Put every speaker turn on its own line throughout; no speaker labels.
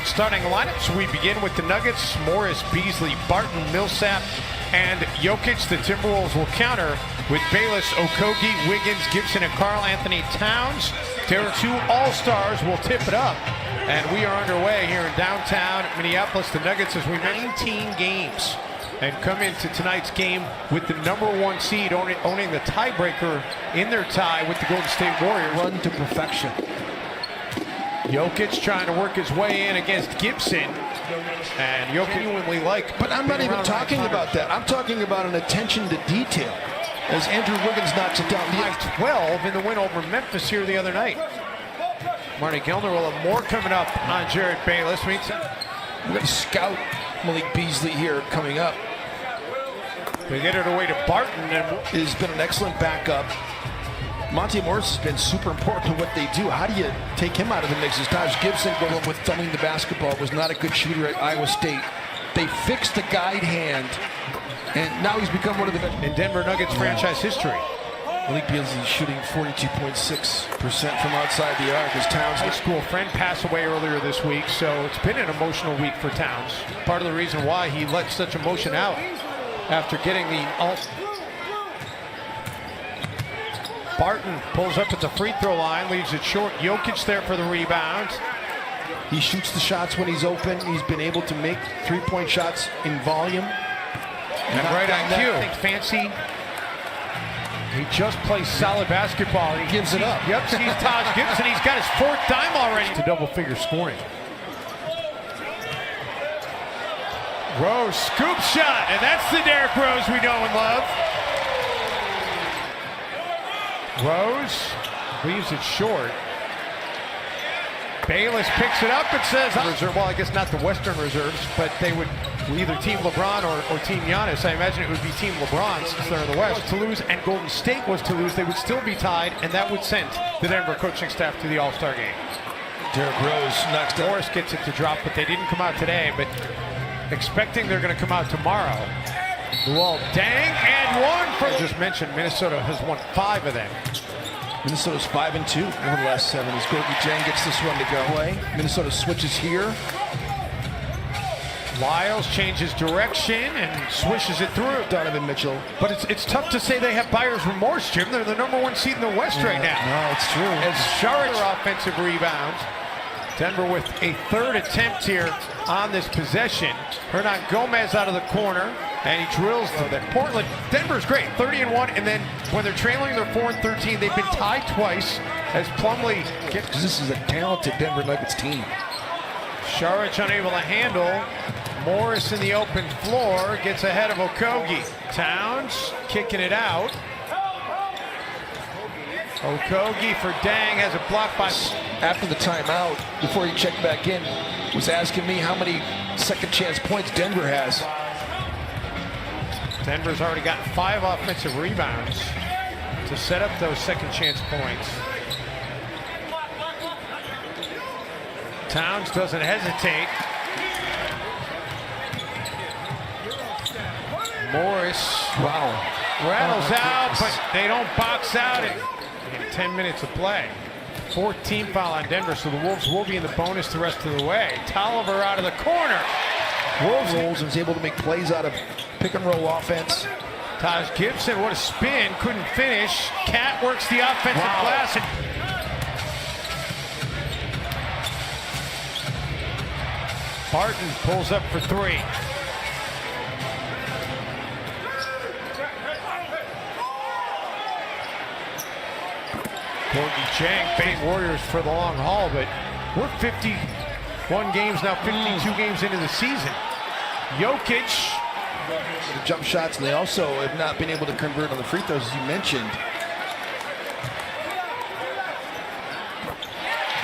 Starting lineups, we begin with the Nuggets. Morris, Beasley, Barton, Millsap, and Jokic. The Timberwolves will counter with Bayless, Okogie, Wiggins, Gibson, and Karl Anthony Towns. Their two all-stars will tip it up. And we are underway here in downtown Minneapolis. The Nuggets, as we mentioned, 19 games and come into tonight's game with the #1 seed owning the tiebreaker in their tie with the Golden State Warriors.
Run to perfection.
Jokic trying to work his way in against Gibson, and Jokic genuinely
But I'm not even talking about that. I'm talking about an attention to detail. As Andrew Wiggins knocks it down.
12 in the win over Memphis here the other night. Marty Gellner will have more coming up on Jared Bayless.
We're going to scout Malik Beasley here coming up.
They get it away to Barton, and
has been an excellent backup. Monte Morris has been super important to what they do. How do you take him out of the mix? As Taj Gibson going with thumbing the basketball, was not a good shooter at Iowa State. They fixed the guide hand, and now he's become one of the best
in Denver Nuggets franchise history.
Malik Beasley shooting 42.6% from outside the arc as Towns.
High school friend passed away earlier this week, so it's been an emotional week for Towns. Part of the reason why he let such emotion out after getting the Barton pulls up at the free throw line, leaves it short. Jokic there for the rebound.
He shoots the shots when he's open. He's been able to make three-point shots in volume.
And right on cue. Fancy. He just plays solid basketball.
He gives it up.
Yep, sees Taj Gibson. He's got his fourth dime already to double-figure scoring. Rose, scoop shot, and that's the Derrick Rose we know and love. Rose leaves it short. Bayless picks it up and says, reserve. Well, I guess not the Western reserves, but they would either Team LeBron or Team Giannis. I imagine it would be Team LeBron since they're in the West. To lose and Golden State was to lose, they would still be tied, and that would send the Denver coaching staff to the All-Star game.
Derrick Rose knocks down.
Morris gets it to drop, but they didn't come out today, but expecting they're going to come out tomorrow. Well, dang, and one for... I just mentioned Minnesota has won 5 of them.
Minnesota's 5-2 over the last 7 as Gorgui Dieng gets this one to go away. Minnesota switches here.
Lyles changes direction and swishes it through.
Donovan Mitchell.
But it's tough to say they have buyer's remorse, Jim. They're the #1 seed in the West right now.
No, it's true.
As Saric offensive rebound. Denver with a third attempt here on this possession. Hernan Gomez out of the corner, and he drills that. Portland, Denver's great, 30-1, and then when they're trailing, they're 4-13. They've been tied twice as Plumlee gets.
This is a talented Denver Nuggets team.
Saric unable to handle. Morris in the open floor gets ahead of Okogie. Towns kicking it out. Okogie for Dieng has a block by...
After the timeout, before he checked back in, was asking me how many second chance points Denver has.
Denver's already gotten 5 offensive rebounds to set up those second chance points. Towns doesn't hesitate. Morris,
wow,
rattles out, but they don't box out in 10 minutes of play. 14 foul on Denver, so the Wolves will be in the bonus the rest of the way. Tolliver out of the corner.
Wolves rolls and is able to make plays out of pick and roll offense.
Taj Gibson, what a spin, couldn't finish. Cat works the offensive glass. Barton pulls up for 3. Gorgui Dieng, bait Warriors for the long haul, but we're 51 games now, 52 games into the season. Jokic.
The jump shots, and they also have not been able to convert on the free throws, as you mentioned.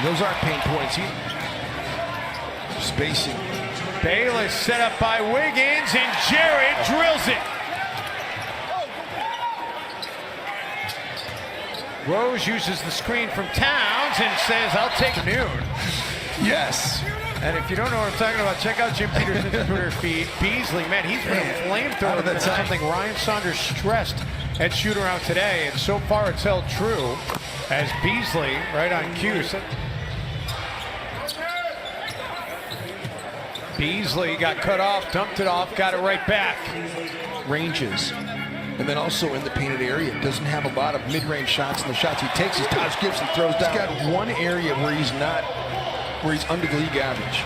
Those aren't pain points. Spacing.
Bayless set up by Wiggins, and Jared drills it. Rose uses the screen from Towns and says, I'll take noon.
Yes.
And if you don't know what I'm talking about, check out Jim Peterson's Twitter feed. Beasley, man, he's been a flamethrower. That's something Ryan Saunders stressed at shoot-around today, and so far it's held true as Beasley, right on cue. Beasley got cut off, dumped it off, got it right back.
Ranges. And then also in the painted area, doesn't have a lot of mid-range shots, and the shots he takes is Taj Gibson throws down. He's got one area where he's under the league average.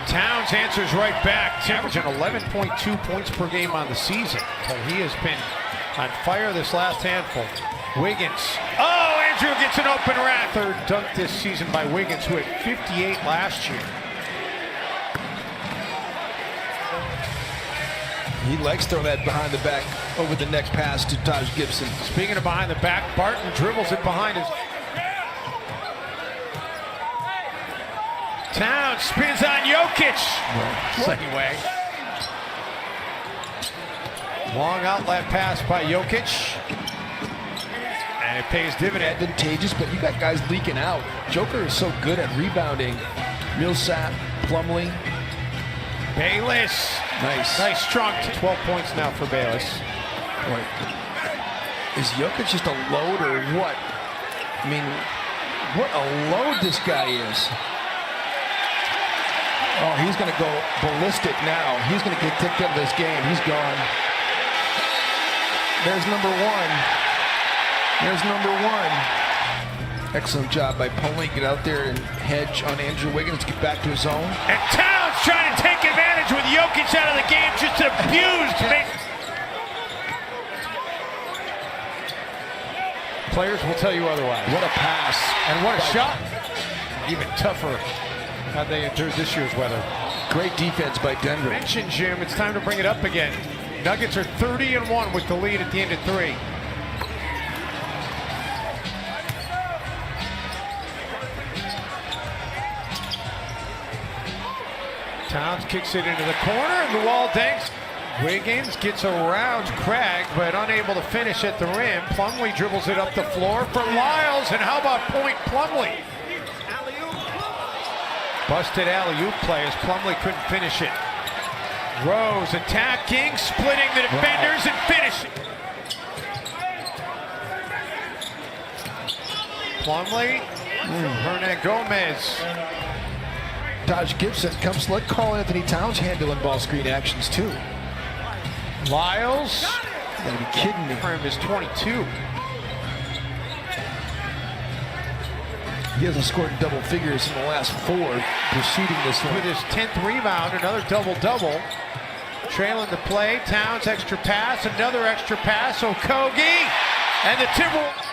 Towns answers right back, averaging 11.2 points per game on the season, but he has been on fire this last handful. Wiggins. Oh, Andrew gets an open rat. Third dunk this season by Wiggins, who had 58 last year.
He likes throwing that behind the back over the next pass to Taj Gibson.
Speaking of behind the back, Barton dribbles it behind his. Towns spins on Jokic. Anyway. Long outlet pass by Jokic. And it pays dividend.
Advantageous, but you got guys leaking out. Joker is so good at rebounding. Millsap, Plumlee.
Bayless. Nice strong 12 points now for Bayless.
Boy. Is Jokic just a load or what? I mean, what a load this guy is. Oh, he's going to go ballistic now. He's going to get kicked out of this game. He's gone. There's number one. There's number one. Excellent job by Plumlee. Get out there and hedge on Andrew Wiggins. Get back to his own.
And Towns trying to take advantage with Jokic out of the game. Just abused. Players will tell you otherwise.
What a pass.
And what a shot. Even tougher had they endured this year's weather.
Great defense by Denver.
Mention, Jim, it's time to bring it up again. Nuggets are 30-1 with the lead at the end of 3. Towns kicks it into the corner, and the wall danks. Wiggins gets around Craig, but unable to finish at the rim. Plumlee dribbles it up the floor for Lyles, and how about point Plumlee? Busted alley-oop play as Plumlee couldn't finish it. Rose attacking, splitting the defenders and finishing. Plumlee, Hernan Gomez.
Taj Gibson comes, let Karl Anthony Towns handling ball screen actions too.
Lyles.
You gotta be kidding me.
Rim is 22.
He hasn't scored in double figures in the last 4 preceding this one.
With his 10th rebound, another double-double. Trailing the play, Towns extra pass, another extra pass, Okogie, and the Timberwolves.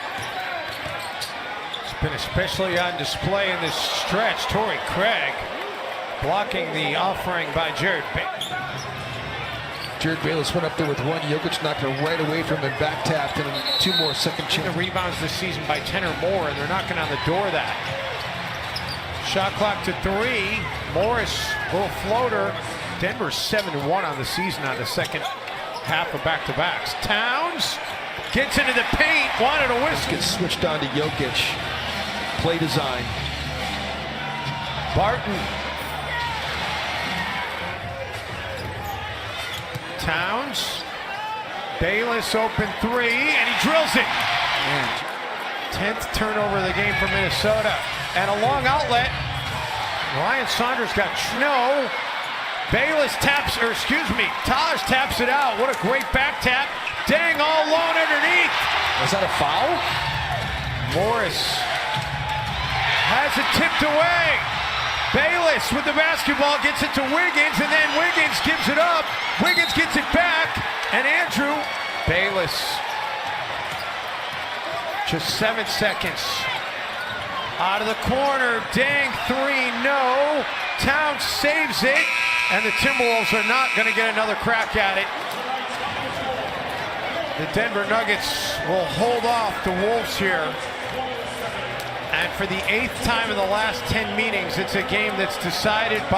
It's been especially on display in this stretch. Torrey Craig blocking the offering by Jared Bayless.
Jared Bayless went up there with one. Jokic knocked her right away from him, back tapped, and 2 more second chance.
The rebounds this season by 10 or more, and they're knocking on the door of that. Shot clock to 3. Morris, little floater. Denver's 7-1 on the season on the second half of back-to-backs. Towns gets into the paint, wanted a whistle.
Gets switched on to Jokic. Play design.
Barton. Towns. Bayless open 3, and he drills it. 10th turnover of the game for Minnesota. And a long outlet. Ryan Saunders got no. Bayless taps, or excuse me, Taj taps it out. What a great back tap. Dang, all alone underneath.
Was that a foul?
Morris has it tipped away. Bayless with the basketball gets it to Wiggins, and then Wiggins gives it up. Wiggins gets it back, and Andrew Bayless. Just 7 seconds. Out of the corner, dang 3, no. Towns saves it, and the Timberwolves are not going to get another crack at it. The Denver Nuggets will hold off the Wolves here. And for the 8th time in the last 10 meetings, it's a game that's decided by